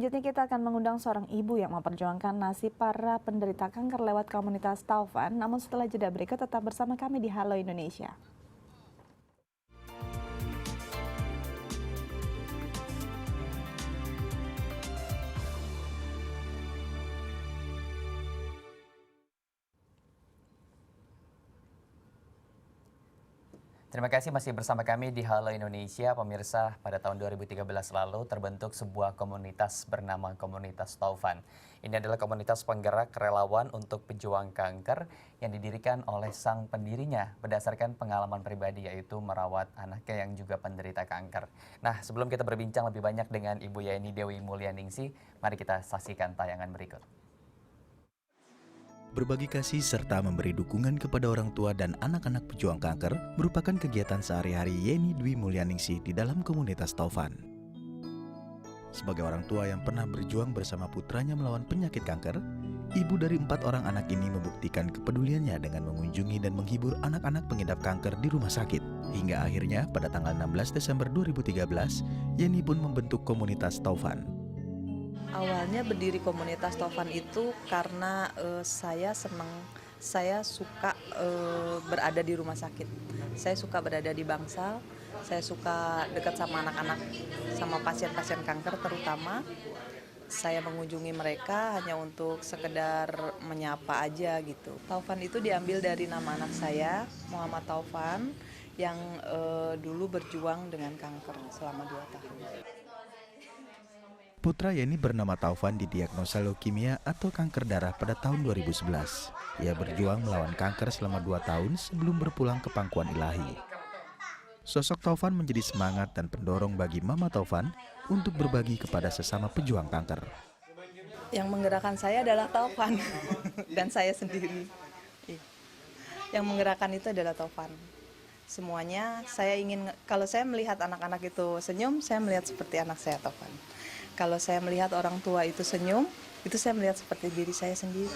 Selanjutnya kita akan mengundang seorang ibu yang memperjuangkan nasib para penderita kanker lewat komunitas Taufan. Namun setelah jeda berikut tetap bersama kami di Halo Indonesia. Terima kasih masih bersama kami di Halo Indonesia. Pemirsa, pada tahun 2013 lalu terbentuk sebuah komunitas bernama Komunitas Taufan. Ini adalah komunitas penggerak relawan untuk pejuang kanker yang didirikan oleh sang pendirinya berdasarkan pengalaman pribadi, yaitu merawat anaknya yang juga penderita kanker. Nah, sebelum kita berbincang lebih banyak dengan Ibu Yeni Dewi Mulyaningsih, mari kita saksikan tayangan berikut. Berbagi kasih serta memberi dukungan kepada orang tua dan anak-anak pejuang kanker merupakan kegiatan sehari-hari Yeni Dwi Mulyaningsih di dalam komunitas Taufan. Sebagai orang tua yang pernah berjuang bersama putranya melawan penyakit kanker, ibu dari 4 orang anak ini membuktikan kepeduliannya dengan mengunjungi dan menghibur anak-anak pengidap kanker di rumah sakit. Hingga akhirnya pada tanggal 16 Desember 2013, Yeni pun membentuk komunitas Taufan. Awalnya berdiri komunitas Taufan itu karena saya suka berada di rumah sakit. Saya suka berada di bangsal, saya suka dekat sama anak-anak, sama pasien-pasien kanker terutama. Saya mengunjungi mereka hanya untuk sekedar menyapa aja gitu. Taufan itu diambil dari nama anak saya, Muhammad Taufan, yang dulu berjuang dengan kanker selama 2 tahun. Putra Yeni bernama Taufan didiagnosa leukemia atau kanker darah pada tahun 2011. Ia berjuang melawan kanker selama 2 tahun sebelum berpulang ke pangkuan ilahi. Sosok Taufan menjadi semangat dan pendorong bagi Mama Taufan untuk berbagi kepada sesama pejuang kanker. Yang menggerakkan saya adalah Taufan dan saya sendiri. Yang menggerakkan itu adalah Taufan. Semuanya saya ingin, kalau saya melihat anak-anak itu senyum, saya melihat seperti anak saya Taufan. Kalau saya melihat orang tua itu senyum, itu saya melihat seperti diri saya sendiri.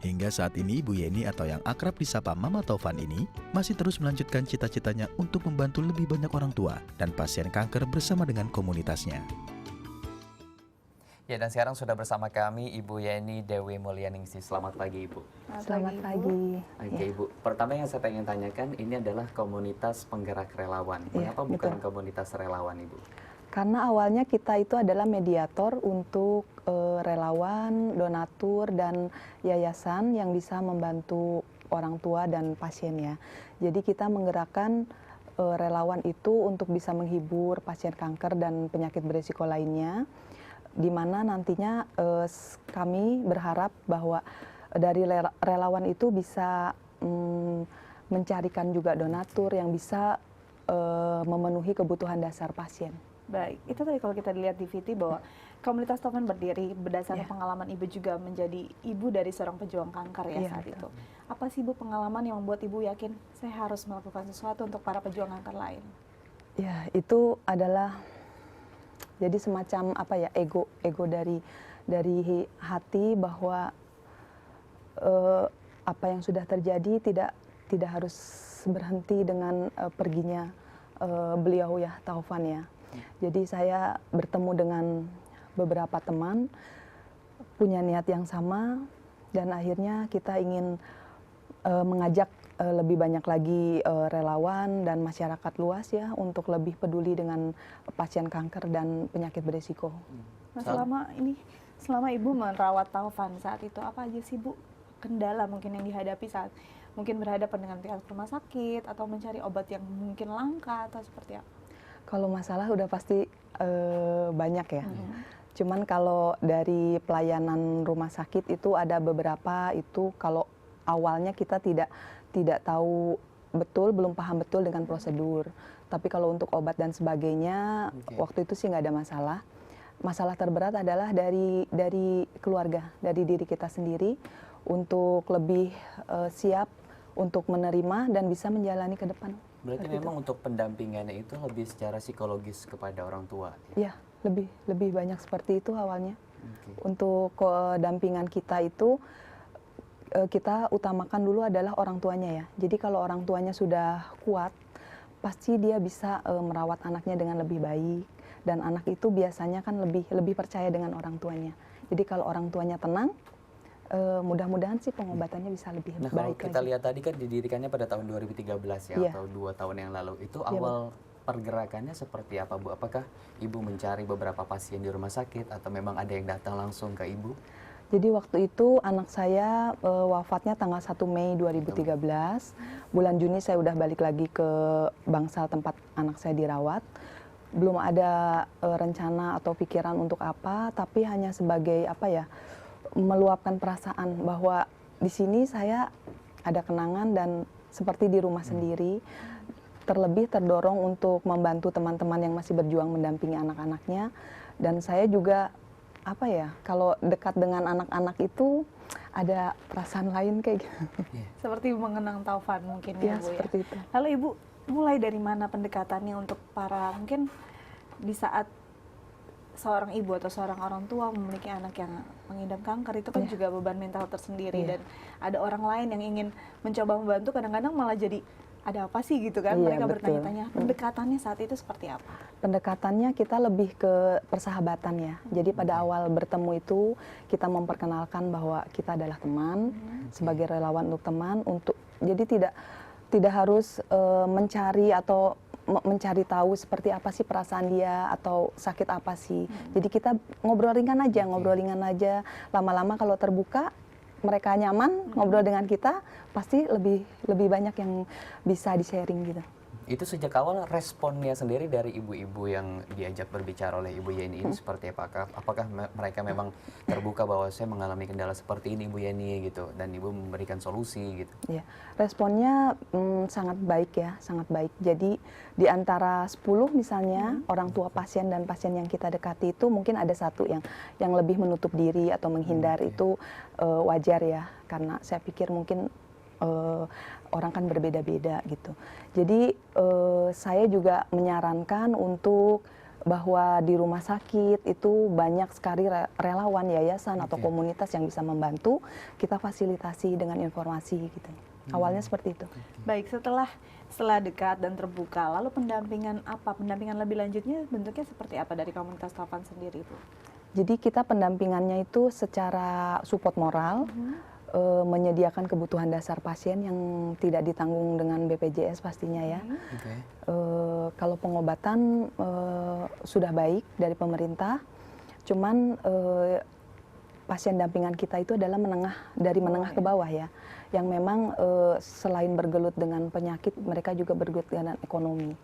Hingga saat ini Ibu Yeni atau yang akrab disapa Mama Taufan ini masih terus melanjutkan cita-citanya untuk membantu lebih banyak orang tua dan pasien kanker bersama dengan komunitasnya. Ya, dan sekarang sudah bersama kami Ibu Yeni Dewi Mulyaningsih. Selamat pagi, Ibu. Selamat pagi. Oke, Ibu. Pertama yang saya pengen tanyakan, ini adalah komunitas penggerak relawan. Mengapa bukan komunitas relawan, Ibu? Karena awalnya kita itu adalah mediator untuk relawan, donatur, dan yayasan yang bisa membantu orang tua dan pasiennya. Jadi kita menggerakkan relawan itu untuk bisa menghibur pasien kanker dan penyakit berisiko lainnya, di mana nantinya kami berharap bahwa dari relawan itu bisa mencarikan juga donatur yang bisa memenuhi kebutuhan dasar pasien. Baik, itu tadi kalau kita lihat di VT bahwa komunitas Taufan berdiri berdasarkan pengalaman Ibu juga menjadi ibu dari seorang pejuang kanker ya saat itu. Apa sih Ibu pengalaman yang membuat Ibu yakin saya harus melakukan sesuatu untuk para pejuang kanker lain? Ya, itu adalah jadi semacam apa ya, ego dari hati bahwa apa yang sudah terjadi tidak harus berhenti dengan perginya beliau ya, Taufan ya. Jadi saya bertemu dengan beberapa teman, punya niat yang sama, dan akhirnya kita ingin mengajak lebih banyak lagi relawan dan masyarakat luas ya untuk lebih peduli dengan pasien kanker dan penyakit berisiko. Nah, selama Ibu merawat Taufan saat itu, apa aja sih Bu kendala mungkin yang dihadapi saat mungkin berhadapan dengan pihak rumah sakit atau mencari obat yang mungkin langka atau seperti apa? Kalau masalah udah pasti banyak ya. Cuman kalau dari pelayanan rumah sakit itu ada beberapa itu kalau awalnya kita tidak tahu betul, belum paham betul dengan prosedur. Tapi kalau untuk obat dan sebagainya, waktu itu sih nggak ada masalah. Masalah terberat adalah dari keluarga, dari diri kita sendiri untuk lebih siap untuk menerima dan bisa menjalani ke depan. Berarti memang untuk pendampingannya itu lebih secara psikologis kepada orang tua? Ya, lebih banyak seperti itu awalnya. Untuk pendampingan kita itu kita utamakan dulu adalah orang tuanya ya. Jadi kalau orang tuanya sudah kuat, pasti dia bisa merawat anaknya dengan lebih baik dan anak itu biasanya kan lebih percaya dengan orang tuanya. Jadi kalau orang tuanya tenang, mudah-mudahan sih pengobatannya bisa lebih Nah, kalau baik kita lagi. lihat tadi kan didirikannya pada tahun 2013 ya, Iya. atau 2 tahun yang lalu. Itu Iya, awal pergerakannya seperti apa, Bu? Apakah Ibu mencari beberapa pasien di rumah sakit atau memang ada yang datang langsung ke Ibu? Jadi waktu itu anak saya wafatnya tanggal 1 Mei 2013. Bulan Juni saya udah balik lagi ke Bangsal tempat anak saya dirawat. Belum ada rencana atau pikiran untuk apa, tapi hanya sebagai apa ya, meluapkan perasaan bahwa di sini saya ada kenangan dan seperti di rumah sendiri. Terlebih terdorong untuk membantu teman-teman yang masih berjuang mendampingi anak-anaknya. Dan saya juga apa ya, kalau dekat dengan anak-anak itu ada perasaan lain kayak gitu. Seperti mengenang Taufan mungkin Ya, ya, Bu ya. seperti itu. Lalu Ibu mulai dari mana pendekatannya untuk para mungkin di saat seorang ibu atau seorang orang tua memiliki anak yang mengidap kanker itu kan Iya. juga beban mental tersendiri, Iya. dan ada orang lain yang ingin mencoba membantu, kadang-kadang malah jadi ada apa sih gitu kan, Iya, mereka betul. bertanya-tanya. Pendekatannya saat itu seperti apa? Pendekatannya kita lebih ke persahabatan ya. Jadi pada awal bertemu itu kita memperkenalkan bahwa kita adalah teman, sebagai relawan untuk teman, jadi tidak harus mencari atau mencari tahu seperti apa sih perasaan dia atau sakit apa sih. Jadi kita ngobrol ringan aja, lama-lama kalau terbuka mereka nyaman ngobrol dengan kita, pasti lebih banyak yang bisa di-sharing gitu. Itu sejak awal responnya sendiri dari ibu-ibu yang diajak berbicara oleh Ibu Yeni ini seperti apakah? Apakah mereka memang terbuka bahwa saya mengalami kendala seperti ini Ibu Yeni gitu, dan Ibu memberikan solusi gitu? Ya, responnya sangat baik ya, sangat baik. Jadi di antara 10 misalnya orang tua pasien dan pasien yang kita dekati itu mungkin ada satu yang lebih menutup diri atau menghindar. Itu wajar ya, karena saya pikir mungkin orang kan berbeda-beda gitu. Jadi saya juga menyarankan untuk bahwa di rumah sakit itu banyak sekali relawan, yayasan atau komunitas yang bisa membantu, kita fasilitasi dengan informasi gitu. Awalnya seperti itu. Baik, setelah dekat dan terbuka, lalu pendampingan apa? Pendampingan lebih lanjutnya bentuknya seperti apa dari komunitas Taufan sendiri, Bu? Jadi kita pendampingannya itu secara support moral, menyediakan kebutuhan dasar pasien yang tidak ditanggung dengan BPJS pastinya ya. Kalau pengobatan sudah baik dari pemerintah, cuman pasien dampingan kita itu adalah dari menengah ke bawah ya, yang memang selain bergelut dengan penyakit, mereka juga bergelut dengan ekonomi.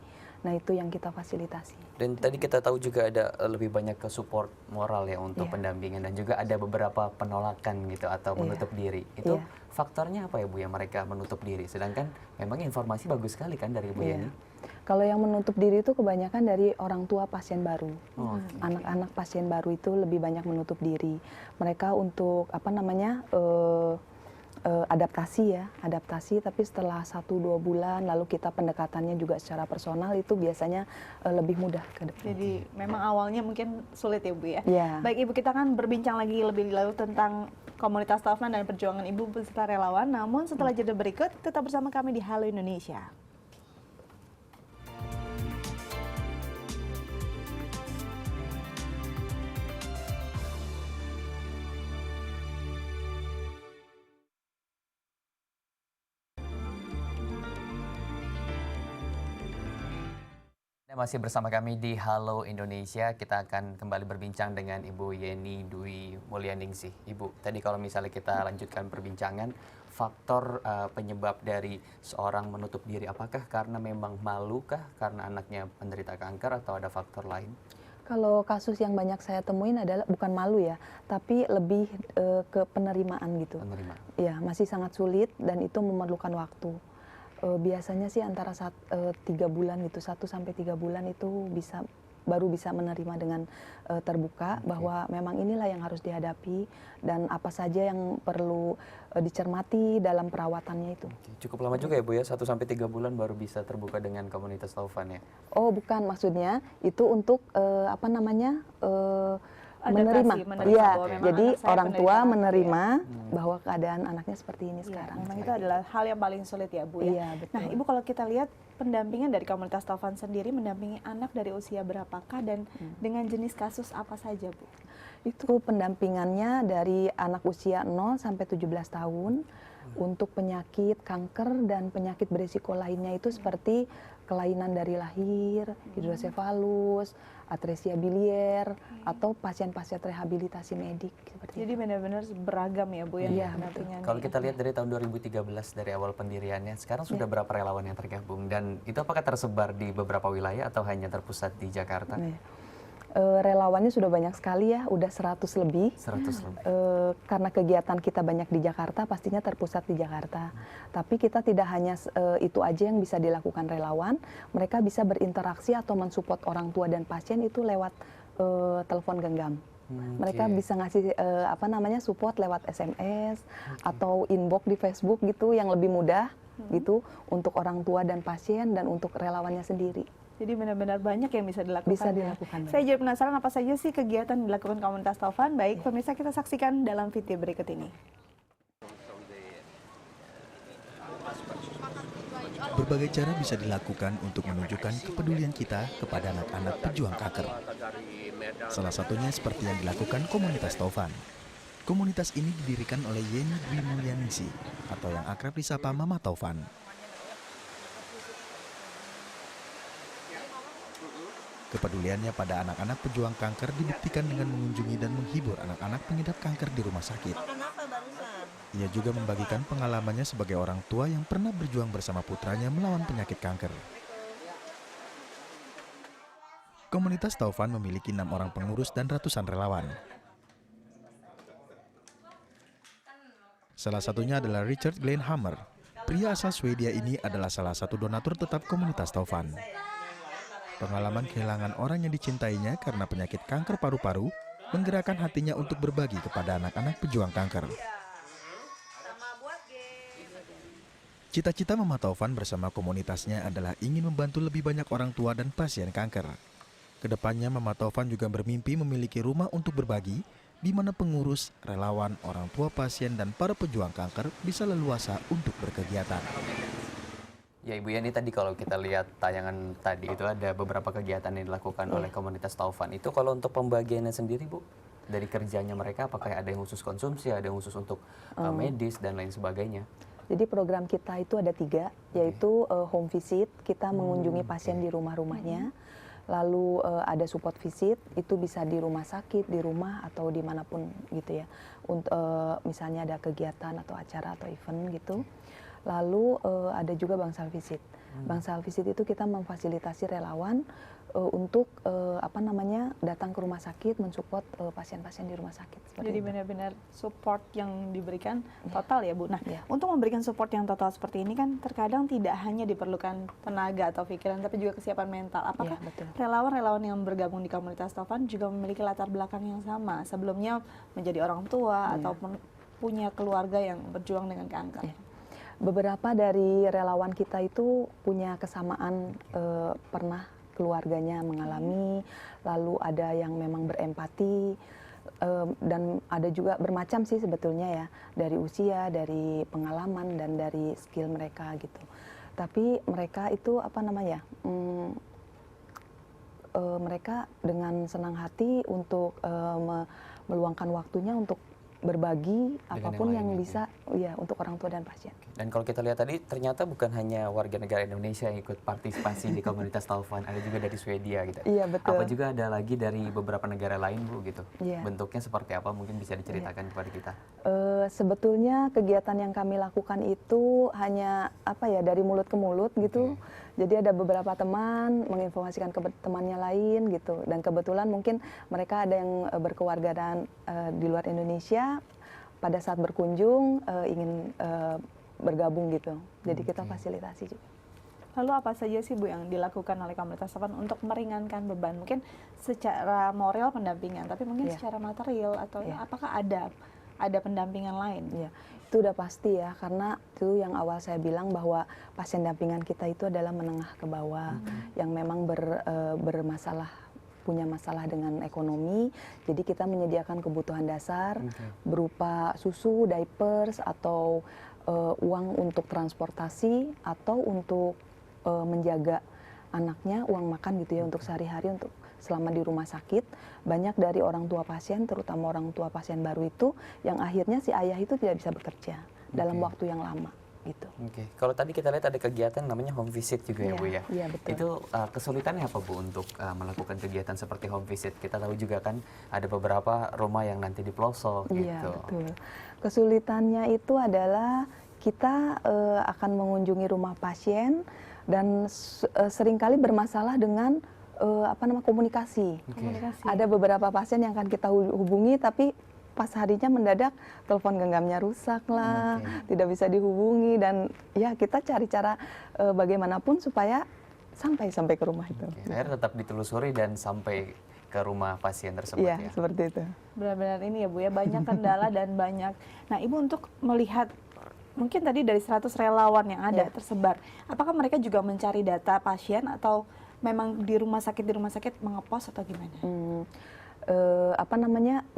Nah itu yang kita fasilitasi. Dan tadi kita tahu juga ada lebih banyak ke support moral ya untuk pendampingan, dan juga ada beberapa penolakan gitu atau menutup diri. Itu faktornya apa ya Bu yang mereka menutup diri? Sedangkan memang informasi bagus sekali kan dari Bu Yeni. Kalau yang menutup diri itu kebanyakan dari orang tua pasien baru. Anak-anak pasien baru itu lebih banyak menutup diri. Mereka untuk adaptasi, tapi setelah 1-2 bulan lalu kita pendekatannya juga secara personal, itu biasanya lebih mudah ke depan. Jadi memang awalnya mungkin sulit ya Bu ya. Iya. Baik Ibu, kita akan berbincang lagi lebih lanjut tentang komunitas Taufan dan perjuangan Ibu beserta relawan. Namun setelah jeda berikut, tetap bersama kami di Halo Indonesia. Masih bersama kami di Halo Indonesia, kita akan kembali berbincang dengan Ibu Yeni Dwi Mulyaningsih. Ibu, tadi kalau misalnya kita lanjutkan perbincangan, faktor penyebab dari seorang menutup diri, apakah karena memang malu kah karena anaknya penderita kanker atau ada faktor lain? Kalau kasus yang banyak saya temuin adalah bukan malu ya, tapi lebih ke penerimaan gitu. Penerimaan. Ya, masih sangat sulit dan itu memerlukan waktu. Biasanya sih antara 3 bulan gitu, 1-3 bulan itu baru bisa menerima dengan terbuka bahwa memang inilah yang harus dihadapi dan apa saja yang perlu dicermati dalam perawatannya itu. Cukup lama juga ya Bu ya, 1-3 bulan baru bisa terbuka dengan komunitas Taufan ya? Oh bukan, maksudnya itu untuk adaptasi, Iya, bahwa memang jadi anak saya orang tua penderita kanker, menerima ya. bahwa keadaan anaknya seperti ini Iya, sekarang. memang itu adalah hal yang paling sulit ya Bu ya. Iya, betul. Nah Ibu kalau kita lihat pendampingan dari komunitas Taufan sendiri mendampingi anak dari usia berapakah dan dengan jenis kasus apa saja Bu? Itu pendampingannya dari anak usia 0 sampai 17 tahun untuk penyakit kanker dan penyakit berisiko lainnya itu seperti kelainan dari lahir, hidrosefalus, atresia bilier, atau pasien-pasien rehabilitasi medik seperti Jadi itu. benar-benar beragam ya Bu ya Iya, pendampingannya. Kalau kita lihat dari tahun 2013 dari awal pendiriannya, sekarang sudah berapa relawan yang tergabung dan itu apakah tersebar di beberapa wilayah atau hanya terpusat di Jakarta? Iya. Relawannya sudah banyak sekali ya, udah 100 lebih. 100 lebih. Karena kegiatan kita banyak di Jakarta, pastinya terpusat di Jakarta. Tapi kita tidak hanya itu aja yang bisa dilakukan relawan, mereka bisa berinteraksi atau mensupport orang tua dan pasien itu lewat telepon genggam. Mereka bisa ngasih support lewat SMS atau inbox di Facebook gitu yang lebih mudah gitu untuk orang tua dan pasien dan untuk relawannya sendiri. Jadi benar-benar banyak yang bisa dilakukan. Bisa dilakukan. Saya jadi penasaran apa saja sih kegiatan yang dilakukan komunitas Taufan. Baik, pemirsa kita saksikan dalam video berikut ini. Berbagai cara bisa dilakukan untuk menunjukkan kepedulian kita kepada anak-anak pejuang kanker. Salah satunya seperti yang dilakukan komunitas Taufan. Komunitas ini didirikan oleh Yeni Dwi Mulyaningsih atau yang akrab disapa Mama Taufan. Kepeduliannya pada anak-anak pejuang kanker dibuktikan dengan mengunjungi dan menghibur anak-anak pengidap kanker di rumah sakit. Ia juga membagikan pengalamannya sebagai orang tua yang pernah berjuang bersama putranya melawan penyakit kanker. Komunitas Taufan memiliki 6 orang pengurus dan ratusan relawan. Salah satunya adalah Richard Glenn Hammer. Pria asal Swedia ini adalah salah satu donatur tetap komunitas Taufan. Pengalaman kehilangan orang yang dicintainya karena penyakit kanker paru-paru menggerakkan hatinya untuk berbagi kepada anak-anak pejuang kanker. Cita-cita Mama Taufan bersama komunitasnya adalah ingin membantu lebih banyak orang tua dan pasien kanker. Kedepannya Mama Taufan juga bermimpi memiliki rumah untuk berbagi, di mana pengurus, relawan, orang tua pasien, dan para pejuang kanker bisa leluasa untuk berkegiatan. Ya Ibu Yani, tadi kalau kita lihat tayangan tadi itu ada beberapa kegiatan yang dilakukan oleh komunitas Taufan. Itu kalau untuk pembagiannya sendiri Bu, dari kerjanya mereka apakah ada yang khusus konsumsi, ada yang khusus untuk medis dan lain sebagainya? Jadi program kita itu ada 3, yaitu home visit, kita mengunjungi pasien di rumah-rumahnya. Lalu ada support visit, itu bisa di rumah sakit, di rumah atau dimanapun gitu ya. Untuk misalnya ada kegiatan atau acara atau event gitu. Lalu ada juga bangsal visit. Bangsal visit itu kita memfasilitasi relawan untuk datang ke rumah sakit, mensupport pasien-pasien di rumah sakit. Jadi itu. benar-benar support yang diberikan total ya Bu. Nah, untuk memberikan support yang total seperti ini kan terkadang tidak hanya diperlukan tenaga atau pikiran, tapi juga kesiapan mental. Apakah relawan-relawan yang bergabung di komunitas Taufan juga memiliki latar belakang yang sama? Sebelumnya menjadi orang tua ataupun punya keluarga yang berjuang dengan kanker? Beberapa dari relawan kita itu punya kesamaan pernah keluarganya mengalami, lalu ada yang memang berempati, dan ada juga bermacam sih sebetulnya ya, dari usia, dari pengalaman, dan dari skill mereka gitu. Tapi mereka itu mereka dengan senang hati untuk meluangkan waktunya untuk berbagi apapun yang bisa untuk orang tua dan pasien. Dan kalau kita lihat tadi ternyata bukan hanya warga negara Indonesia yang ikut partisipasi di komunitas Taufan, ada juga dari Swedia gitu. Iya, betul. Apa juga ada lagi dari beberapa negara lain Bu gitu? Iya. Bentuknya seperti apa mungkin bisa diceritakan kepada kita? Sebetulnya kegiatan yang kami lakukan itu hanya dari mulut ke mulut gitu. Jadi ada beberapa teman menginformasikan ke temannya lain gitu. Dan kebetulan mungkin mereka ada yang berkewargaan di luar Indonesia, pada saat berkunjung ingin bergabung gitu. Jadi kita fasilitasi juga. Lalu apa saja sih Bu yang dilakukan oleh komunitas Taufan untuk meringankan beban? Mungkin secara moral pendampingan, tapi mungkin secara material atau apakah ada pendampingan lain? Ya, itu udah pasti ya, karena itu yang awal saya bilang bahwa pasien dampingan kita itu adalah menengah ke bawah yang memang bermasalah punya masalah dengan ekonomi, jadi kita menyediakan kebutuhan dasar berupa susu, diapers, atau uang untuk transportasi, atau untuk menjaga anaknya, uang makan gitu ya untuk sehari-hari untuk selama di rumah sakit. Banyak dari orang tua pasien, terutama orang tua pasien baru itu, yang akhirnya si ayah itu tidak bisa bekerja dalam waktu yang lama. Gitu. Oke, kalau tadi kita lihat ada kegiatan namanya home visit juga ya Bu ya. Iya, betul. Itu kesulitannya apa Bu untuk melakukan kegiatan seperti home visit? Kita tahu juga kan ada beberapa rumah yang nanti di pelosok Iya, gitu. betul. Kesulitannya itu adalah kita akan mengunjungi rumah pasien dan seringkali bermasalah dengan komunikasi. Komunikasi. Ada beberapa pasien yang akan kita hubungi tapi pas harinya mendadak telepon genggamnya rusak lah, tidak bisa dihubungi, dan ya kita cari cara bagaimanapun supaya sampai ke rumah itu. Akhirnya tetap ditelusuri dan sampai ke rumah pasien tersebut Iya, ya. seperti itu. Benar-benar ini ya Bu ya, banyak kendala dan banyak. Nah Ibu untuk melihat mungkin tadi dari 100 relawan yang ada tersebar, apakah mereka juga mencari data pasien atau memang di rumah sakit mengepost atau gimana?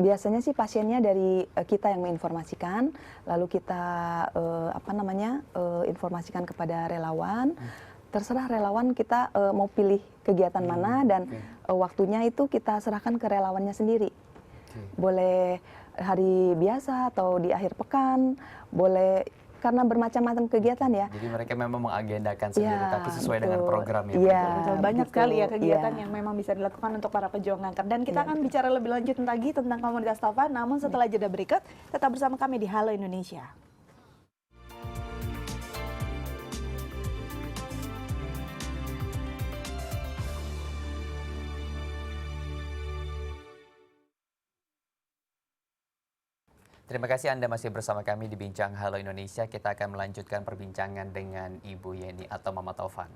Biasanya sih pasiennya dari kita yang menginformasikan, lalu kita informasikan kepada relawan. Terserah relawan kita mau pilih kegiatan mana, dan waktunya itu kita serahkan ke relawannya sendiri. Boleh hari biasa atau di akhir pekan, boleh, karena bermacam-macam kegiatan ya. Jadi mereka memang mengagendakan sendiri, tapi sesuai dengan program ya. Iya, Betul, banyak betul. sekali ya kegiatan Iya. yang memang bisa dilakukan untuk para pejuang kanker. Dan kita akan bicara lebih lanjut lagi tentang komunitas Taufan, namun setelah jeda berikut, tetap bersama kami di Halo Indonesia. Terima kasih Anda masih bersama kami di Bincang Halo Indonesia. Kita akan melanjutkan perbincangan dengan Ibu Yeni atau Mama Taufan.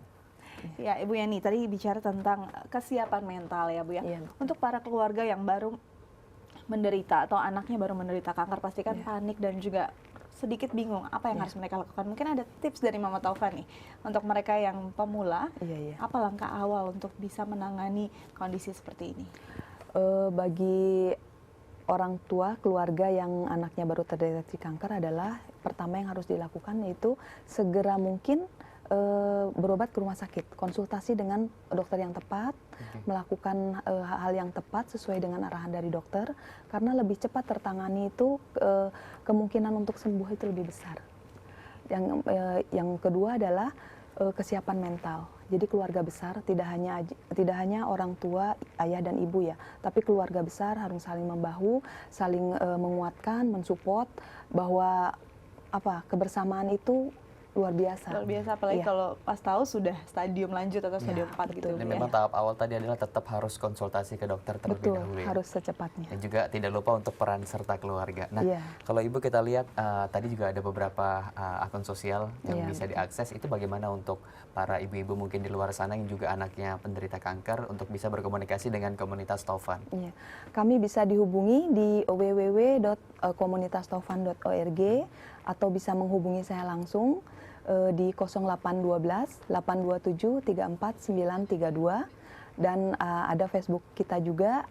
Ya Ibu Yeni, tadi bicara tentang kesiapan mental ya Bu ya. Iya. Untuk para keluarga yang baru menderita atau anaknya baru menderita kanker, pastikan panik dan juga sedikit bingung apa yang harus mereka lakukan. Mungkin ada tips dari Mama Taufan nih untuk mereka yang pemula, apa langkah awal untuk bisa menangani kondisi seperti ini? Bagi orang tua keluarga yang anaknya baru terdeteksi kanker adalah pertama yang harus dilakukan yaitu segera mungkin berobat ke rumah sakit, konsultasi dengan dokter yang tepat, melakukan hal yang tepat sesuai dengan arahan dari dokter, karena lebih cepat tertangani itu kemungkinan untuk sembuh itu lebih besar. Yang kedua adalah kesiapan mental. Jadi keluarga besar tidak hanya orang tua, ayah dan ibu ya, tapi keluarga besar harus saling membahu, saling menguatkan, mensupport bahwa kebersamaan itu luar biasa. Luar biasa, apalagi kalau pas tahu sudah stadium lanjut atau stadium 4 gitu. Dan memang tahap awal tadi adalah tetap harus konsultasi ke dokter terlebih dahulu ya. Harus secepatnya. Dan juga tidak lupa untuk peran serta keluarga. Nah, kalau Ibu kita lihat tadi juga ada beberapa akun sosial yang bisa diakses. Itu bagaimana untuk para ibu-ibu mungkin di luar sana yang juga anaknya penderita kanker untuk bisa berkomunikasi dengan komunitas Taufan? Iya. Kami bisa dihubungi di www.komunitastaufan.org atau bisa menghubungi saya langsung di 0812 827 34932, dan ada Facebook kita juga,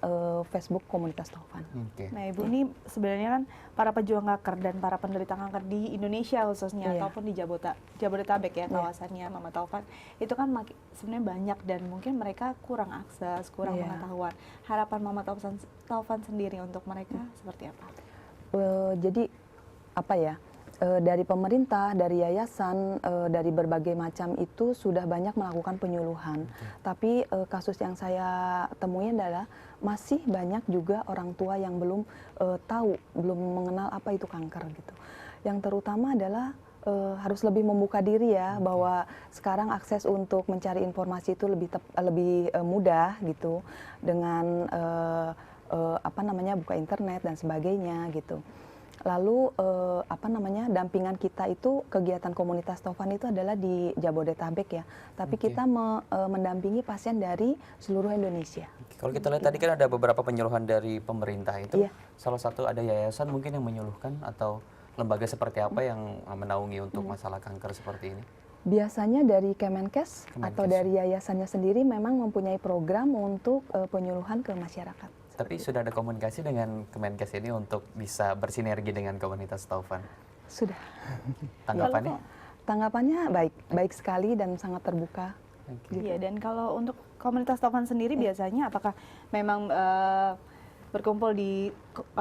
Facebook Komunitas Taufan. Nah Ibu, ini sebenarnya kan para pejuang kanker dan para penderita kanker di Indonesia khususnya ataupun di Jabodetabek ya kawasannya Mama Taufan, itu kan sebenarnya banyak dan mungkin mereka kurang akses, kurang pengetahuan. Harapan Mama Taufan sendiri untuk mereka seperti apa? Jadi dari pemerintah, dari yayasan, dari berbagai macam itu sudah banyak melakukan penyuluhan. Tapi kasus yang saya temui adalah masih banyak juga orang tua yang belum tahu, belum mengenal apa itu kanker gitu. Yang terutama adalah harus lebih membuka diri ya, bahwa sekarang akses untuk mencari informasi itu lebih mudah gitu, dengan buka internet dan sebagainya gitu. Lalu dampingan kita itu, kegiatan komunitas Taufan itu adalah di Jabodetabek ya, tapi kita mendampingi pasien dari seluruh Indonesia. Kalau kita lihat tadi kan ada beberapa penyuluhan dari pemerintah itu, salah satu ada yayasan mungkin yang menyuluhkan atau lembaga seperti apa yang menaungi untuk masalah kanker seperti ini? Biasanya dari Kemenkes atau Kemenkes. dari yayasannya sendiri memang mempunyai program untuk penyuluhan ke masyarakat. Tapi sudah ada komunikasi dengan Kemenkes ini untuk bisa bersinergi dengan komunitas Taufan. Sudah. Tanggapannya? Tanggapannya baik, baik sekali dan sangat terbuka. Oke. Iya, dan kalau untuk komunitas Taufan sendiri biasanya apakah memang berkumpul di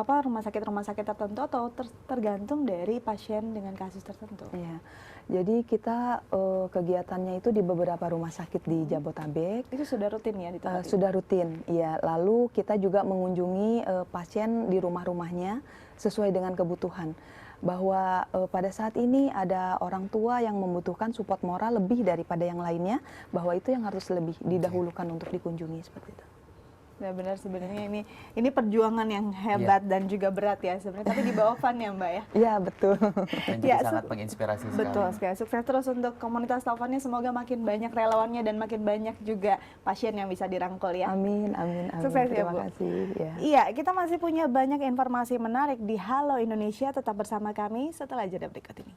rumah sakit tertentu atau tergantung dari pasien dengan kasus tertentu? Iya. Jadi kita kegiatannya itu di beberapa rumah sakit di Jabotabek. Itu sudah rutin ya di tempat itu? Sudah rutin, iya. Lalu kita juga mengunjungi pasien di rumah-rumahnya sesuai dengan kebutuhan. Bahwa pada saat ini ada orang tua yang membutuhkan support moral lebih daripada yang lainnya, bahwa itu yang harus lebih didahulukan untuk dikunjungi seperti itu. Ya benar, sebenarnya ini perjuangan yang hebat dan juga berat ya sebenarnya, tapi di bawah Van ya Mbak ya? Iya, betul. Dan juga Ya, sangat menginspirasi sekali. Betul sekali. Sukses terus untuk komunitas Taufannya, semoga makin banyak relawannya dan makin banyak juga pasien yang bisa dirangkul ya. Amin, amin, amin. Sukses ya, Terima Bu. kasih. Ya. Iya, kita masih punya banyak informasi menarik di Halo Indonesia, tetap bersama kami setelah jeda berikut ini.